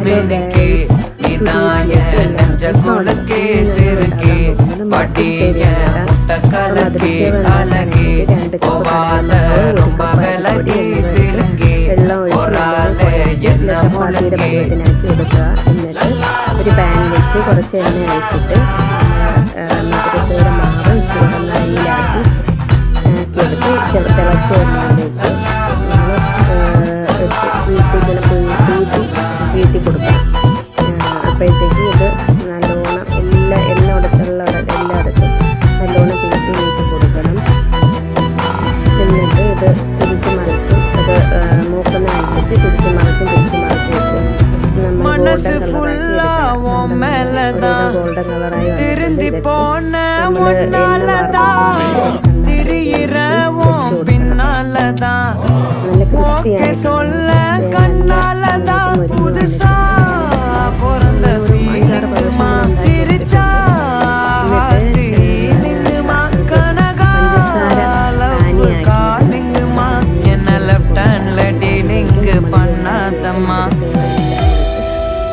मिनके निदाय नंजगुल के सिर के पटिय मुट्टकल के अलगे ओवाद रुंब गलगी सिलंगे ഒരാളെ ചപ്പാത്തിയുടെ പരുവത്തിനാക്കി എടുക്കുക. എന്നിട്ട് ഒരു പാൻ വെച്ച് കുറച്ച് എണ്ണ ഒഴിച്ചിട്ട് മധുരസയുടെ മാവ് ഇച്ചിരി നന്നായിലാക്കി എടുത്ത് തിളച്ച എണ്ണയിലേക്ക് വീട്ടി കൊടുക്കണം. അപ്പോഴത്തേക്ക് ഇത് നല്ലോണം എല്ലായിടത്തും നല്ലോണം വീട്ടി കൊടുക്കണം. എന്നിട്ട് ഇത് തിരിച്ച് മറിച്ചും അത് മൂക്കുന്ന അനുസരിച്ച് തിരിച്ച് മറിച്ചും വെച്ച് നമ്മൾ ഗോൾഡൻ കളറായി നല്ല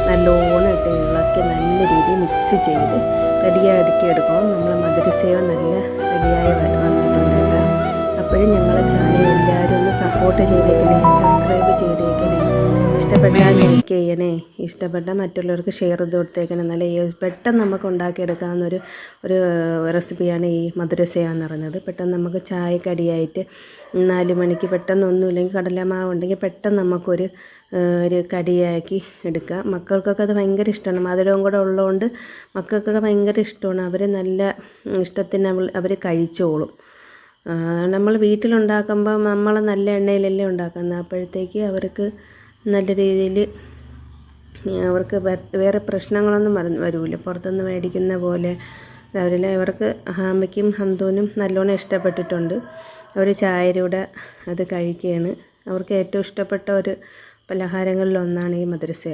നല്ലോണം ഇട്ട് ഇളക്കി നല്ല രീതിയിൽ മിക്സ് ചെയ്ത് റെഡിയാക്കി എടുക്കണം. നമ്മൾ മധുരസേവ നല്ല റെഡിയായി വന്നിട്ടുണ്ട്. അപ്പോഴും ഞങ്ങളെ ചാനൽ എല്ലാവരും ഒന്ന് സപ്പോർട്ട് ചെയ്തേക്കണേ, സബ്സ്ക്രൈബ് ചെയ്തേക്കണേ, ഇഷ്ടപ്പെട്ടാൽ ലൈക്ക് ചെയ്യണേ, ഇഷ്ടപ്പെട്ട മറ്റുള്ളവർക്ക് ഷെയർ ചെയ്ത് കൊടുത്തേക്കണേ. നല്ല പെട്ടെന്ന് നമുക്ക് ഉണ്ടാക്കിയെടുക്കാവുന്നൊരു റെസിപ്പിയാണ് ഈ മധുരസേവ എന്ന് പറയുന്നത്. പെട്ടെന്ന് നമുക്ക് ചായക്കടിയായിട്ട് 4 മണിക്ക് പെട്ടെന്നൊന്നുമില്ലെങ്കിൽ കടലമാവ് ഉണ്ടെങ്കിൽ പെട്ടെന്ന് നമുക്കൊരു കടിയാക്കി എടുക്കാം. മക്കൾക്കൊക്കെ അത് ഭയങ്കര ഇഷ്ടമാണ്. മധുരവും കൂടെ ഉള്ളതുകൊണ്ട് മക്കൾക്കൊക്കെ ഭയങ്കര ഇഷ്ടമാണ്. അവർ നല്ല ഇഷ്ടത്തിന് അവർ കഴിച്ചോളും. നമ്മൾ വീട്ടിലുണ്ടാക്കുമ്പോൾ നമ്മൾ നല്ല എണ്ണയിലല്ലേ ഉണ്ടാക്കുന്നത്. അപ്പോഴത്തേക്ക് അവർക്ക് നല്ല രീതിയിൽ അവർക്ക് വേറെ പ്രശ്നങ്ങളൊന്നും വരില്ല. പുറത്തുനിന്ന് മേടിക്കുന്ന പോലെ ഇവർക്ക് ഹാമയ്ക്കും ഹന്തൂനും നല്ലോണം ഇഷ്ടപ്പെട്ടിട്ടുണ്ട്. അവർ ചായയുടെ അത് കഴിക്കുകയാണ്. അവർക്ക് ഏറ്റവും ഇഷ്ടപ്പെട്ട ഒരു പലഹാരങ്ങളിലൊന്നാണ് ഈ മധുരസേവ.